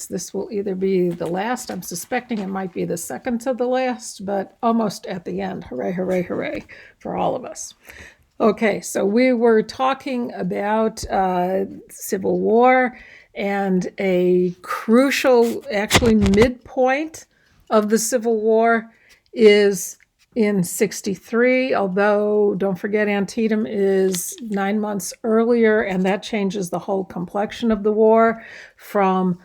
This will either be the last, I'm suspecting it might be the second to the last, but almost at the end. Hooray, hooray, hooray for all of us. Okay, so we were talking about Civil War, and a crucial, actually midpoint of the Civil War is in 63, although don't forget Antietam is 9 months earlier, and that changes the whole complexion of the war from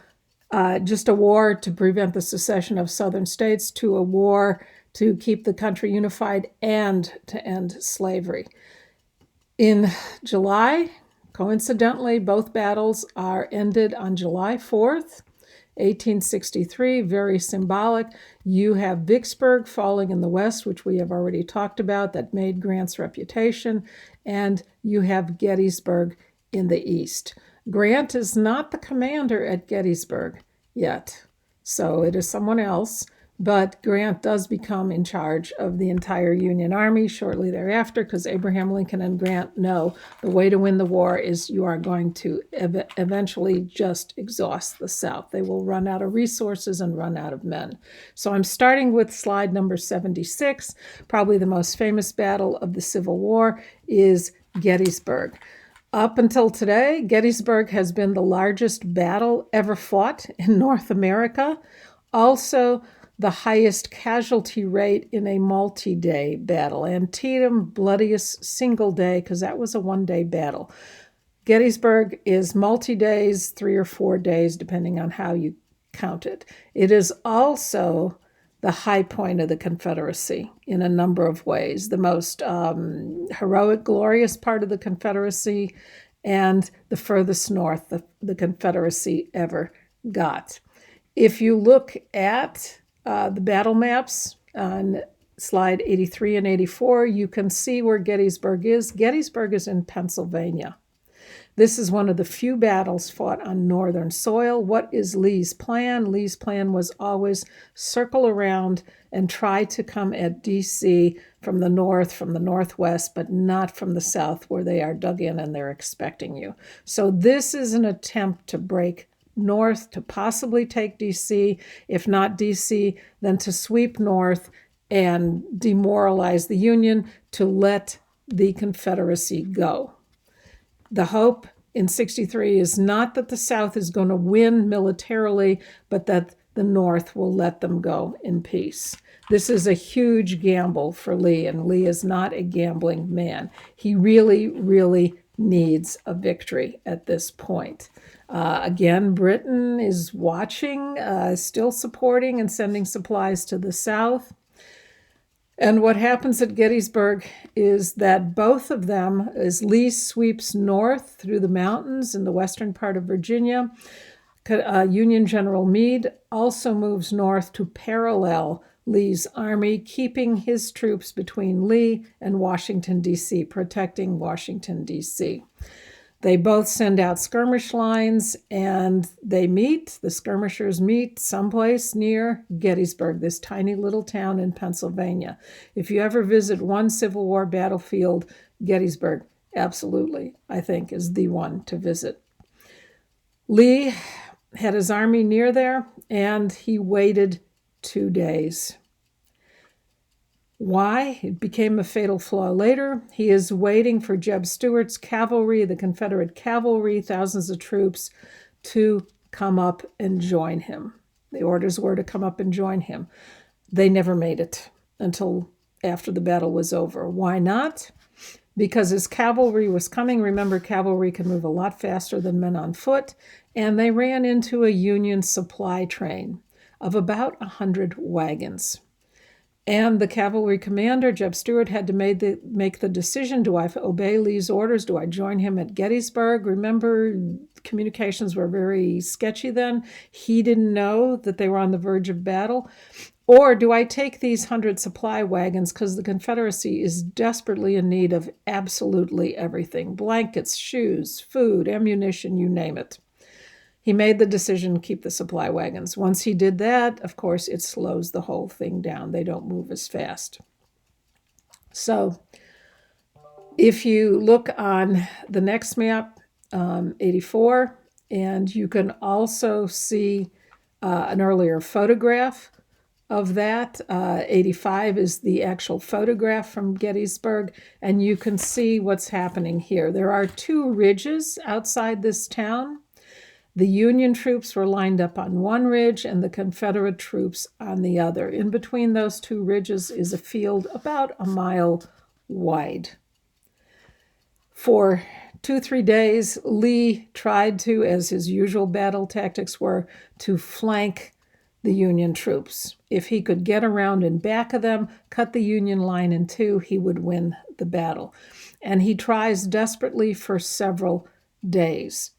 just a war to prevent the secession of southern states to a war to keep the country unified and to end slavery. In July, coincidentally, both battles are ended on July 4th, 1863, very symbolic. You have Vicksburg falling in the west, which we have already talked about, that made Grant's reputation, and you have Gettysburg in the east. Grant is not the commander at Gettysburg yet, so it is someone else. But Grant does become in charge of the entire Union Army shortly thereafter, because Abraham Lincoln and Grant know the way to win the war is you are going to eventually just exhaust the South. They will run out of resources and run out of men. So I'm starting with slide number 76. Probably the most famous battle of the Civil War is Gettysburg. Up until today, Gettysburg has been the largest battle ever fought in North America. Also, the highest casualty rate in a multi-day battle. Antietam, bloodiest single day, because that was a one-day battle. Gettysburg is multi-days, 3 or 4 days, depending on how you count it. It is also the high point of the Confederacy in a number of ways. The most heroic, glorious part of the Confederacy, and the furthest north the Confederacy ever got. If you look at the battle maps on slide 83 and 84, you can see where Gettysburg is. Gettysburg is in Pennsylvania. This is one of the few battles fought on northern soil. What is Lee's plan? Lee's plan was always circle around and try to come at D.C. from the north, from the northwest, but not from the south, where they are dug in and they're expecting you. So this is an attempt to break north, to possibly take D.C., if not D.C., then to sweep north and demoralize the Union, to let the Confederacy go. The hope in 63 is not that the South is going to win militarily, but that the North will let them go in peace. This is a huge gamble for Lee, and Lee is not a gambling man. He really, really needs a victory at this point. Again, Britain is watching, still supporting and sending supplies to the South. And what happens at Gettysburg is that both of them, as Lee sweeps north through the mountains in the western part of Virginia, Union General Meade also moves north to parallel Lee's army, keeping his troops between Lee and Washington, D.C., protecting Washington, D.C. They both send out skirmish lines, and the skirmishers meet someplace near Gettysburg, this tiny little town in Pennsylvania. If you ever visit one Civil War battlefield, Gettysburg, absolutely, I think, is the one to visit. Lee had his army near there, and he waited 2 days. Why? It became a fatal flaw later. He is waiting for Jeb Stuart's cavalry, the Confederate cavalry, thousands of troops, to come up and join him. The orders were to come up and join him. They never made it until after the battle was over. Why not? Because his cavalry was coming. Remember, cavalry can move a lot faster than men on foot, and they ran into a Union supply train of about 100 wagons. And the cavalry commander, Jeb Stuart, had to make the decision, do I obey Lee's orders? Do I join him at Gettysburg? Remember, communications were very sketchy then. He didn't know that they were on the verge of battle. Or do I take these 100 supply wagons, because the Confederacy is desperately in need of absolutely everything: blankets, shoes, food, ammunition, you name it. He made the decision to keep the supply wagons. Once he did that, of course, it slows the whole thing down. They don't move as fast. So if you look on the next map, 84, and you can also see an earlier photograph of that. 85 is the actual photograph from Gettysburg, and you can see what's happening here. There are two ridges outside this town. The Union troops were lined up on one ridge and the Confederate troops on the other. In between those two ridges is a field about a mile wide. For 2-3 days, Lee tried to, as his usual battle tactics were, to flank the Union troops. If he could get around in back of them, cut the Union line in two, he would win the battle. And he tries desperately for several days.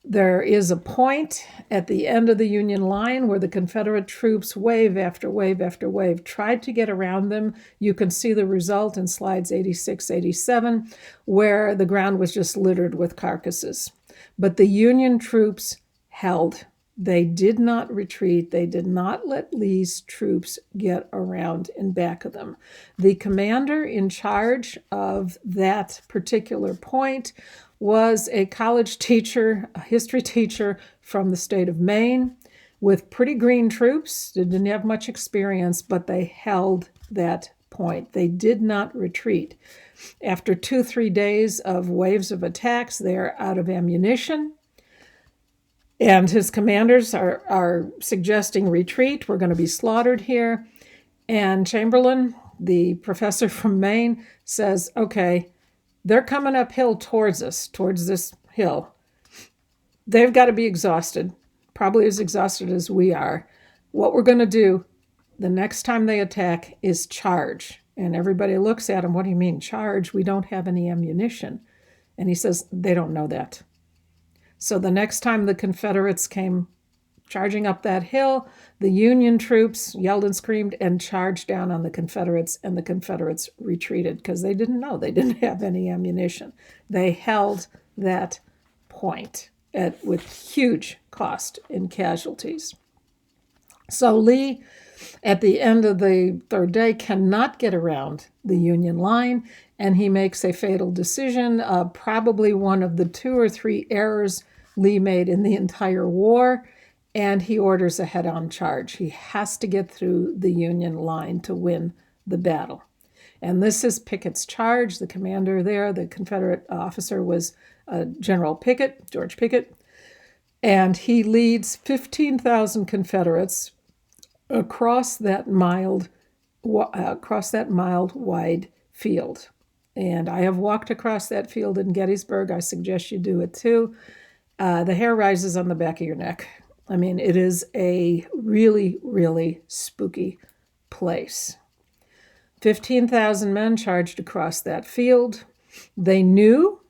There is a point at the end of the Union line where the Confederate troops, wave after wave after wave, tried to get around them. You can see the result in slides 86, 87, where the ground was just littered with carcasses. But the Union troops held. They did not retreat. They did not let Lee's troops get around in back of them. The commander in charge of that particular point was a college teacher, a history teacher from the state of Maine, with pretty green troops. They didn't have much experience, but they held that point. They did not retreat. After 2-3 days of waves of attacks, they're out of ammunition. And his commanders are suggesting retreat. We're going to be slaughtered here. And Chamberlain, the professor from Maine, says, okay, they're coming uphill towards us, towards this hill. They've got to be exhausted, probably as exhausted as we are. What we're going to do the next time they attack is charge. And everybody looks at him, what do you mean, charge? We don't have any ammunition. And he says, they don't know that. So the next time the Confederates came charging up that hill, the Union troops yelled and screamed and charged down on the Confederates, and the Confederates retreated because they didn't know. They didn't have any ammunition. They held that point with huge cost in casualties. So Lee, at the end of the third day, cannot get around the Union line, and he makes a fatal decision, probably one of the 2 or 3 errors Lee made in the entire war, and he orders a head-on charge. He has to get through the Union line to win the battle. And this is Pickett's charge. The commander there, the Confederate officer, was General Pickett, George Pickett, and he leads 15,000 Confederates across that mild wide field. And I have walked across that field in Gettysburg. I suggest you do it too. The hair rises on the back of your neck. I mean, it is a really, really spooky place. 15,000 men charged across that field. They knew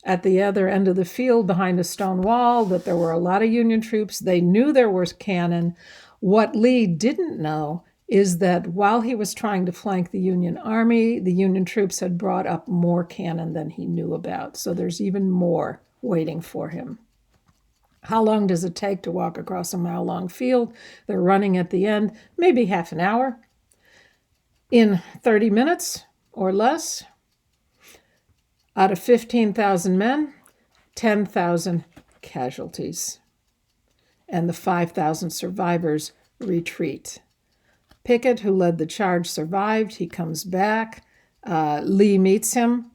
at the other end of the field, behind a stone wall, that there were a lot of Union troops. They knew there was cannon. What Lee didn't know is that while he was trying to flank the Union army, the Union troops had brought up more cannon than he knew about. So there's even more waiting for him. How long does it take to walk across a mile-long field? They're running at the end, maybe half an hour. In 30 minutes or less, out of 15,000 men, 10,000 casualties. And the 5,000 survivors retreat. Pickett, who led the charge, survived. He comes back. Lee meets him,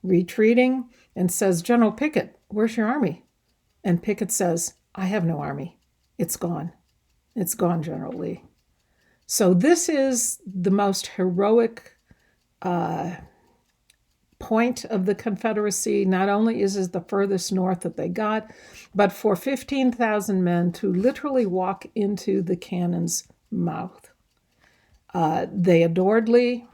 retreating, and says, General Pickett, where's your army? And Pickett says, I have no army. It's gone. It's gone, General Lee. So this is the most heroic point of the Confederacy. Not only is it the furthest north that they got, but for 15,000 men to literally walk into the cannon's mouth. They adored Lee.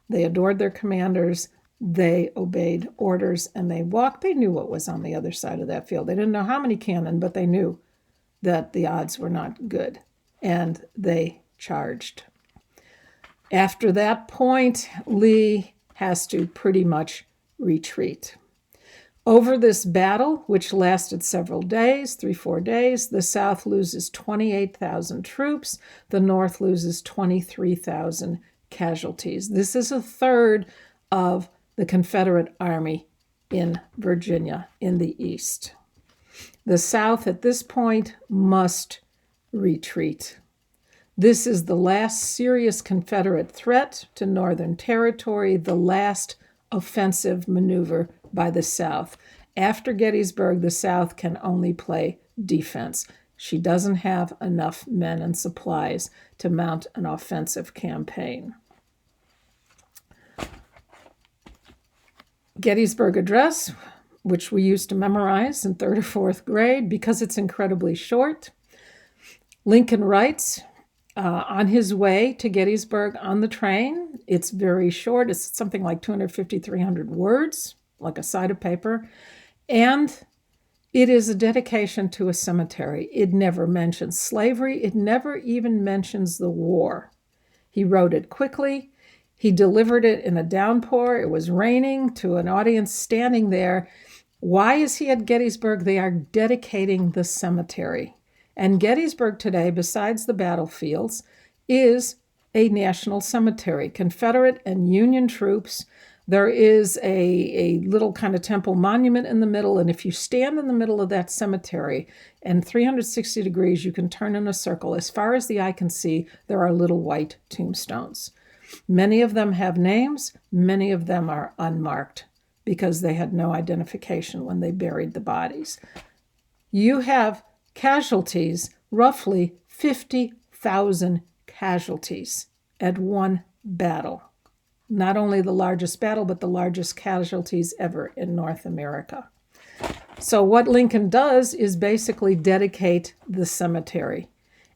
They adored their commanders. They obeyed orders, and they walked. They knew what was on the other side of that field. They didn't know how many cannon, but they knew that the odds were not good, and they charged. After that point, Lee has to pretty much retreat. Over this battle, which lasted several days, 3-4 days, the South loses 28,000 troops. The North loses 23,000 casualties. This is a third of the Confederate Army in Virginia in the East. The South at this point must retreat. This is the last serious Confederate threat to Northern Territory, the last offensive maneuver by the South. After Gettysburg, the South can only play defense. She doesn't have enough men and supplies to mount an offensive campaign. Gettysburg Address, which we used to memorize in 3rd or 4th grade because it's incredibly short. Lincoln writes on his way to Gettysburg on the train. It's very short. It's something like 250, 300 words, like a side of paper. And it is a dedication to a cemetery. It never mentions slavery. It never even mentions the war. He wrote it quickly. He delivered it in a downpour. It was raining to an audience standing there. Why is he at Gettysburg? They are dedicating the cemetery. And Gettysburg today, besides the battlefields, is a national cemetery. Confederate and Union troops. There is a little kind of temple monument in the middle, and if you stand in the middle of that cemetery and 360 degrees, you can turn in a circle. As far as the eye can see, there are little white tombstones. Many of them have names. Many of them are unmarked because they had no identification when they buried the bodies. You have casualties, roughly 50,000 casualties at one battle. Not only the largest battle, but the largest casualties ever in North America. So what Lincoln does is basically dedicate the cemetery.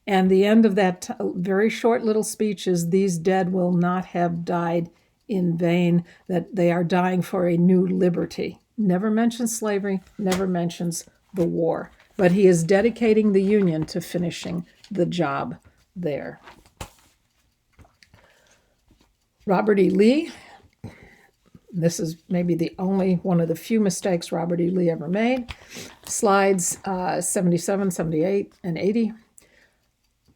And the end of that very short little speech is, these dead will not have died in vain, that they are dying for a new liberty. Never mentions slavery, never mentions the war. But he is dedicating the Union to finishing the job there. Robert E. Lee. This is maybe the only one of the few mistakes Robert E. Lee ever made. Slides 77, 78, and 80.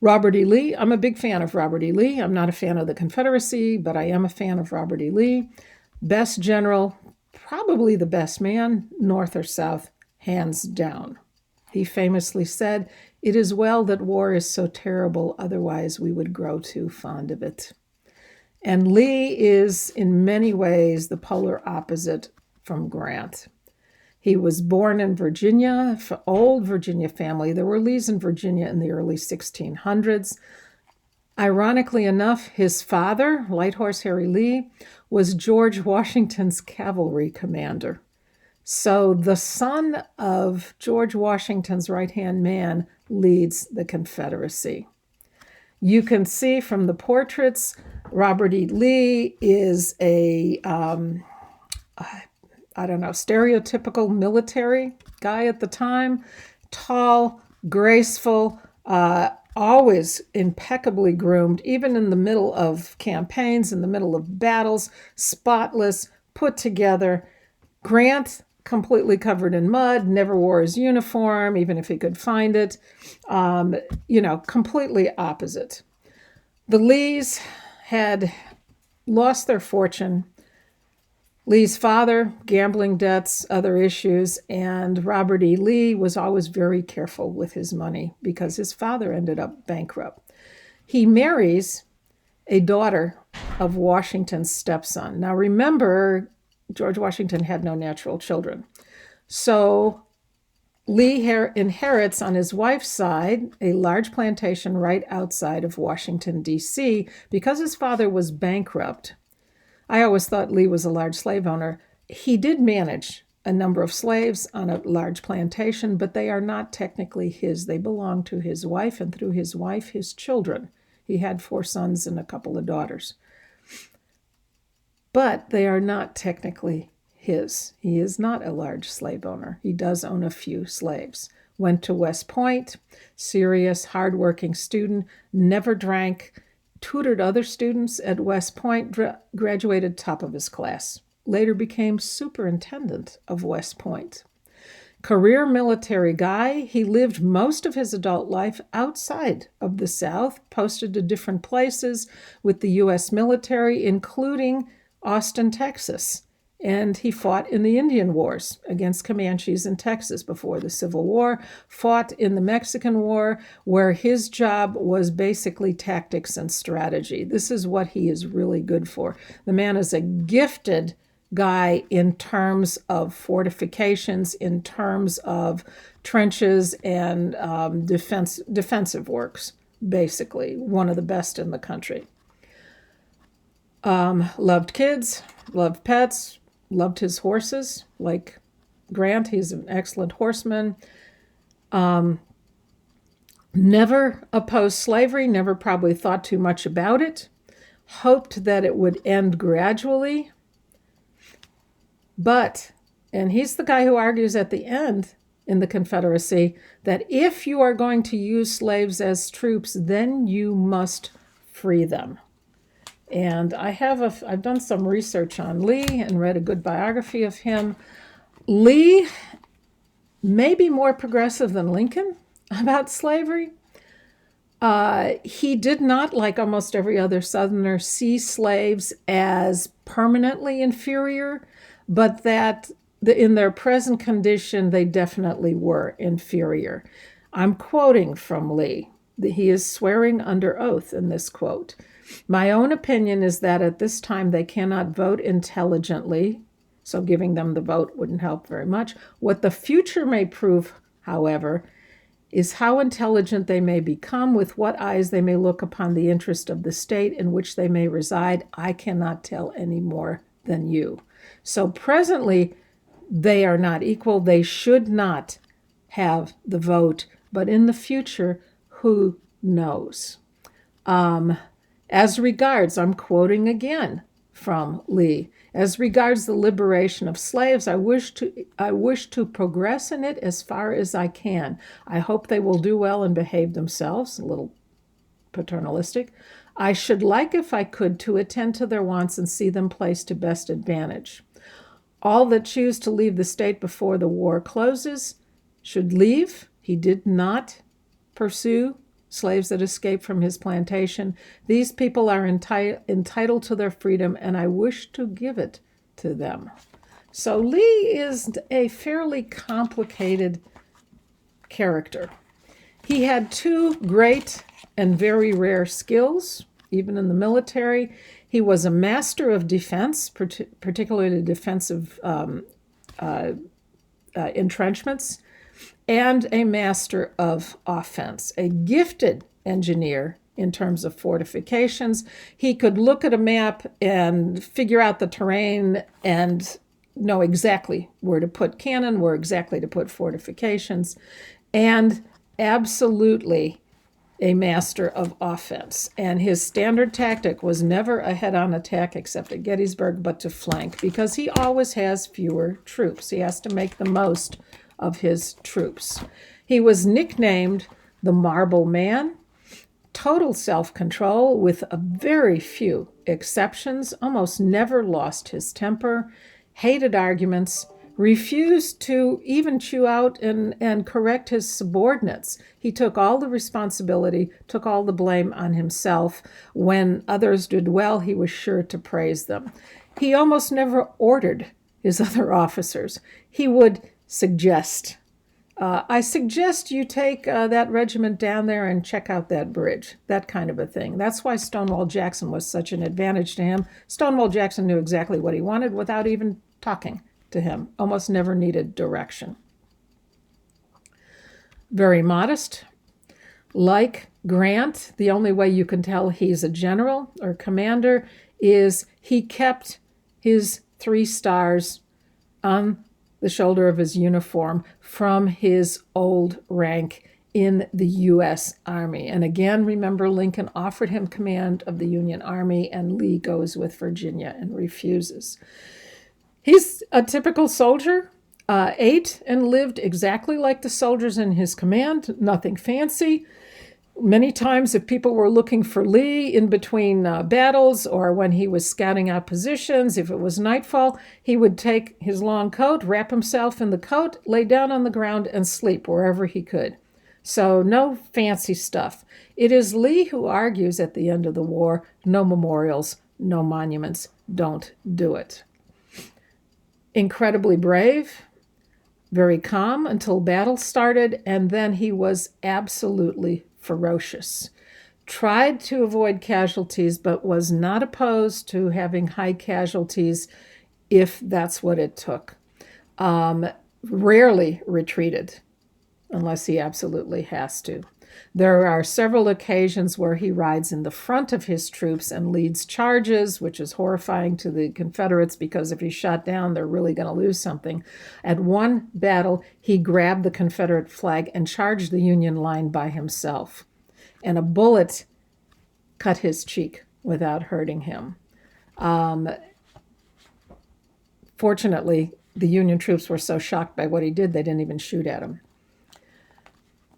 Robert E. Lee. I'm a big fan of Robert E. Lee. I'm not a fan of the Confederacy, but I am a fan of Robert E. Lee. Best general, probably the best man, North or South, hands down. He famously said, "It is well that war is so terrible, otherwise we would grow too fond of it." And Lee is, in many ways, the polar opposite from Grant. He was born in Virginia, old Virginia family. There were Lees in Virginia in the early 1600s. Ironically enough, his father, Light Horse Harry Lee, was George Washington's cavalry commander. So the son of George Washington's right-hand man leads the Confederacy. You can see from the portraits, Robert E. Lee is a stereotypical military guy at the time. Tall, graceful, always impeccably groomed, even in the middle of campaigns, in the middle of battles, spotless, put together. Grant, completely covered in mud, never wore his uniform, even if he could find it. Completely opposite. The Lees had lost their fortune. Lee's father, gambling debts, other issues, and Robert E. Lee was always very careful with his money because his father ended up bankrupt. He marries a daughter of Washington's stepson. Now remember, George Washington had no natural children. So Lee inherits on his wife's side a large plantation right outside of Washington, D.C. because his father was bankrupt. I always thought Lee was a large slave owner. He did manage a number of slaves on a large plantation, but they are not technically his. They belong to his wife, and through his wife, his children. He had 4 sons and a couple of daughters. But they are not technically his. He is not a large slave owner. He does own a few slaves. Went to West Point, serious, hardworking student, never drank, tutored other students at West Point, graduated top of his class. Later became superintendent of West Point. Career military guy, he lived most of his adult life outside of the South, posted to different places with the U.S. military, including Austin, Texas, and he fought in the Indian Wars against Comanches in Texas before the Civil War, fought in the Mexican War, where his job was basically tactics and strategy. This is what he is really good for. The man is a gifted guy in terms of fortifications, in terms of trenches and defensive works, basically. One of the best in the country. Loved kids, loved pets, loved his horses. Like Grant, he's an excellent horseman. Never opposed slavery, never probably thought too much about it. Hoped that it would end gradually. But, and he's the guy who argues at the end in the Confederacy that if you are going to use slaves as troops, then you must free them. And I've done some research on Lee and read a good biography of him. Lee may be more progressive than Lincoln about slavery. He did not, like almost every other Southerner, see slaves as permanently inferior, but that in their present condition, they definitely were inferior. I'm quoting from Lee. He is swearing under oath in this quote. My own opinion is that at this time they cannot vote intelligently, so giving them the vote wouldn't help very much. What the future may prove, however, is how intelligent they may become, with what eyes they may look upon the interest of the state in which they may reside. I cannot tell any more than you. So presently, they are not equal. They should not have the vote, but in the future, who knows? As regards, I'm quoting again from Lee, as regards the liberation of slaves, I wish to progress in it as far as I can. I hope they will do well and behave themselves, a little paternalistic. I should like, if I could, to attend to their wants and see them placed to best advantage. All that choose to leave the state before the war closes should leave. He did not pursue slaves that escaped from his plantation. These people are entitled to their freedom, and I wish to give it to them. So Lee is a fairly complicated character. He had two great and very rare skills, even in the military. He was a master of defense, particularly defensive entrenchments, and a master of offense, a gifted engineer in terms of fortifications. He could look at a map and figure out the terrain and know exactly where to put cannon, where exactly to put fortifications, and absolutely a master of offense. And his standard tactic was never a head-on attack except at Gettysburg, but to flank, because he always has fewer troops. He has to make the most of his troops. He was nicknamed the Marble Man, total self-control with a very few exceptions, almost never lost his temper, hated arguments, refused to even chew out and correct his subordinates. He took all the responsibility, took all the blame on himself. When others did well, he was sure to praise them. He almost never ordered his other officers. He would suggest, I suggest you take that regiment down there and check out that bridge, that kind of a thing. That's why Stonewall Jackson was such an advantage to him. Stonewall Jackson knew exactly what he wanted without even talking to him, almost never needed direction. Very modest. Like Grant, the only way you can tell he's a general or commander is he kept his 3 stars on the shoulder of his uniform from his old rank in the U.S. Army. And again, remember, Lincoln offered him command of the Union Army, and Lee goes with Virginia and refuses. He's a typical soldier, ate and lived exactly like the soldiers in his command, nothing fancy. Many times, if people were looking for Lee in between battles or when he was scouting out positions, if it was nightfall, he would take his long coat, wrap himself in the coat, lay down on the ground, and sleep wherever he could. So no fancy stuff. It is Lee who argues at the end of the war, no memorials, no monuments, don't do it. incredibly brave, very calm until battle started, and then he was absolutely ferocious. Tried to avoid casualties, but was not opposed to having high casualties if that's what it took. Rarely retreated unless he absolutely has to. There are several occasions where he rides in the front of his troops and leads charges, which is horrifying to the Confederates because if he's shot down, they're really going to lose something. At one battle, he grabbed the Confederate flag and charged the Union line by himself. And a bullet cut his cheek without hurting him. Fortunately, the Union troops were so shocked by what he did, they didn't even shoot at him.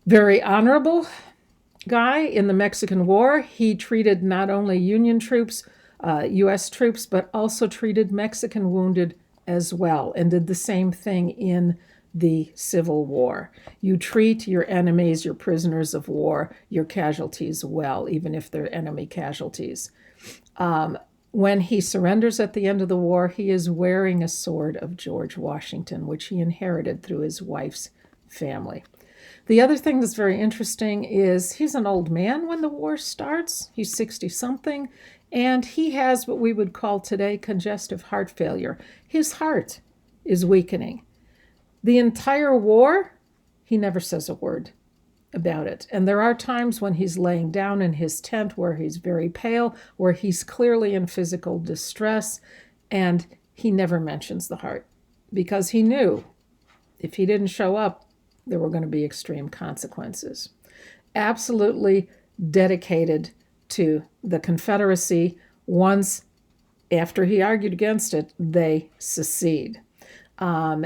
Very honorable guy in the Mexican War. He treated not only Union troops, U.S. troops, but also treated Mexican wounded as well, and did the same thing in the Civil War. You treat your enemies, your prisoners of war, your casualties well, even if they're enemy casualties. When he surrenders at the end of the war, he is wearing a sword of George Washington, which he inherited through his wife's family. The other thing that's very interesting is he's an old man when the war starts. He's 60-something, and he has what we would call today congestive heart failure. His heart is weakening. The entire war, he never says a word about it. And there are times when he's laying down in his tent where he's very pale, where he's clearly in physical distress, and he never mentions the heart because he knew if he didn't show up, there were going to be extreme consequences. Absolutely dedicated to the Confederacy. Once, after he argued against it, they secede.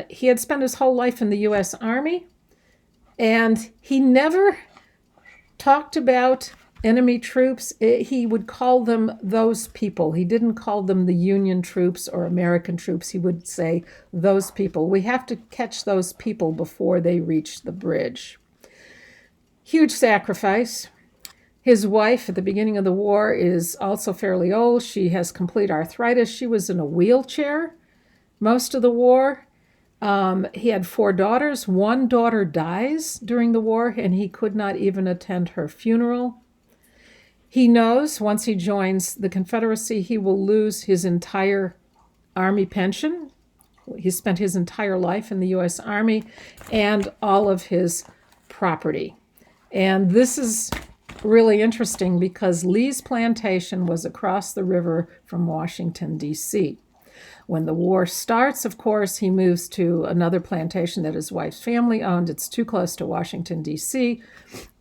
He had spent his whole life in the U.S. Army, and he never talked about enemy troops. He would call them those people. He didn't call them the Union troops or American troops. He would say those people. We have to catch those people before they reach the bridge. Huge sacrifice. His wife at the beginning of the war is also fairly old. She has complete arthritis. She was in a wheelchair most of the war. He had 4 daughters. One daughter dies during the war, and he could not even attend her funeral. He knows once he joins the Confederacy, he will lose his entire Army pension. He spent his entire life in the U.S. Army and all of his property. And this is really interesting because Lee's plantation was across the river from Washington, D.C. When the war starts, of course, he moves to another plantation that his wife's family owned. It's too close to Washington, D.C.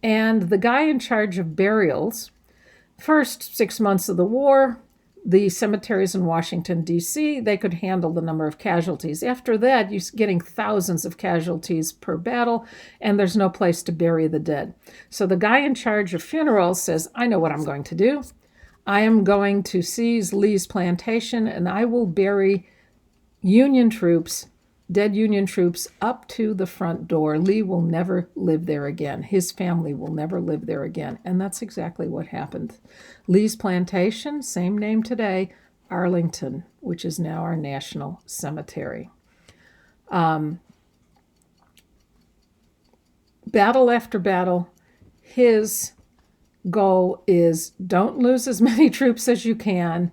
And the guy in charge of burials, first 6 months of the war, the cemeteries in Washington, D.C., they could handle the number of casualties. After that, you're getting thousands of casualties per battle, and there's no place to bury the dead. So the guy in charge of funerals says, I know what I'm going to do. I am going to seize Lee's plantation, and I will bury Union troops, dead Union troops, up to the front door. Lee will never live there again. His family will never live there again. And that's exactly what happened. Lee's plantation, same name today, Arlington, which is now our national cemetery. Battle after battle, his goal is don't lose as many troops as you can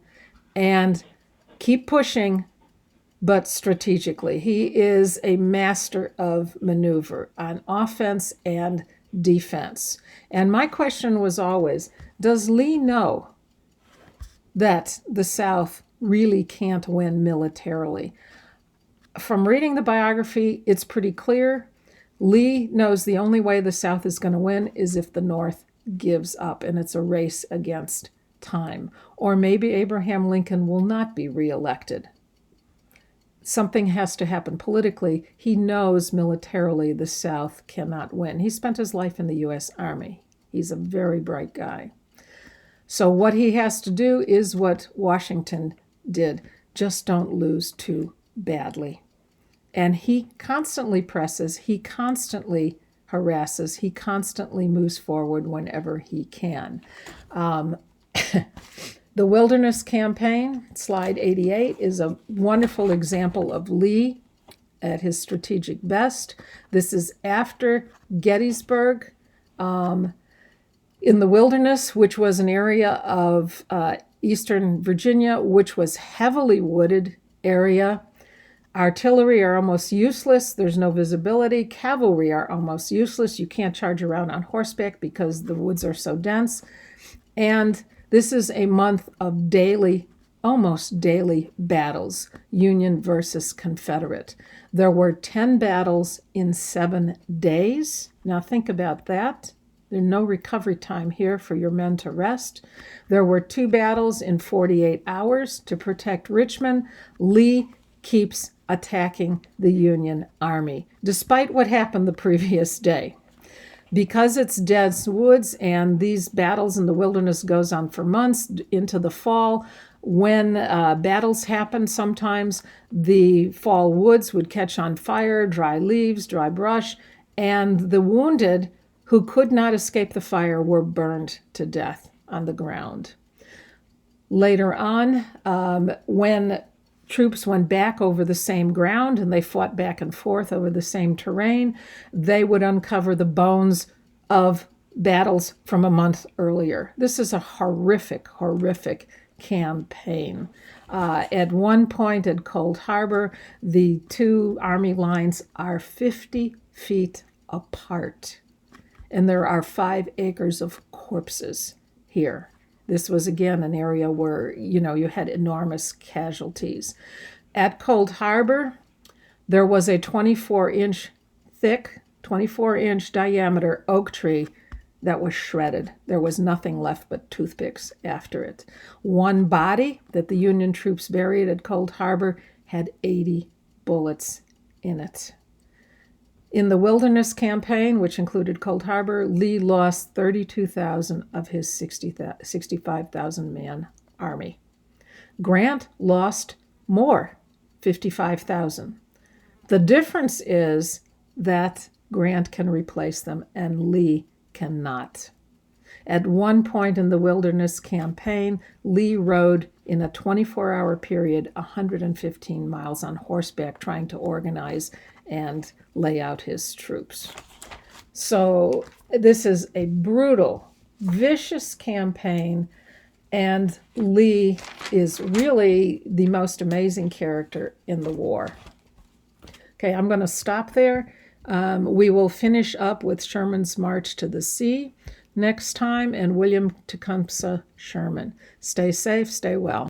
and keep pushing, but strategically. He is a master of maneuver on offense and defense. And my question was always, does Lee know that the South really can't win militarily? From reading the biography, it's pretty clear. Lee knows the only way the South is going to win is if the North gives up, and it's a race against time. Or maybe Abraham Lincoln will not be reelected. Something has to happen politically. He knows militarily the South cannot win. He spent his life in the U.S. Army. He's a very bright guy. So what he has to do is what Washington did. Just don't lose too badly. And he constantly presses. He constantly harasses. He constantly moves forward whenever he can. The Wilderness Campaign, slide 88, is a wonderful example of Lee at his strategic best. This is after Gettysburg. In the Wilderness, which was an area of eastern Virginia, which was heavily wooded area. Artillery are almost useless. There's no visibility. Cavalry are almost useless. You can't charge around on horseback because the woods are so dense. And this is a month of daily, almost daily battles, Union versus Confederate. There were 10 battles in 7 days. Now think about that. There's no recovery time here for your men to rest. There were 2 battles in 48 hours to protect Richmond. Lee keeps attacking the Union Army, despite what happened the previous day. Because it's dense woods and these battles in the Wilderness goes on for months into the fall, when battles happen, sometimes the fall woods would catch on fire, dry leaves, dry brush, and the wounded who could not escape the fire were burned to death on the ground. Later on, when troops went back over the same ground and they fought back and forth over the same terrain, they would uncover the bones of battles from a month earlier. This is a horrific, horrific campaign. At one point at Cold Harbor, the 2 army lines are 50 feet apart. And there are 5 acres of corpses here. This was, again, an area where, you had enormous casualties. At Cold Harbor, there was a 24-inch thick, 24-inch diameter oak tree that was shredded. There was nothing left but toothpicks after it. One body that the Union troops buried at Cold Harbor had 80 bullets in it. In the Wilderness Campaign, which included Cold Harbor, Lee lost 32,000 of his 65,000-man army. Grant lost more, 55,000. The difference is that Grant can replace them and Lee cannot. At one point in the Wilderness Campaign, Lee rode in a 24-hour period 115 miles on horseback trying to organize and lay out his troops. So this is a brutal, vicious campaign, and Lee is really the most amazing character in the war. Okay, I'm going to stop there. We will finish up with Sherman's March to the Sea next time and William Tecumseh Sherman. Stay safe, stay well.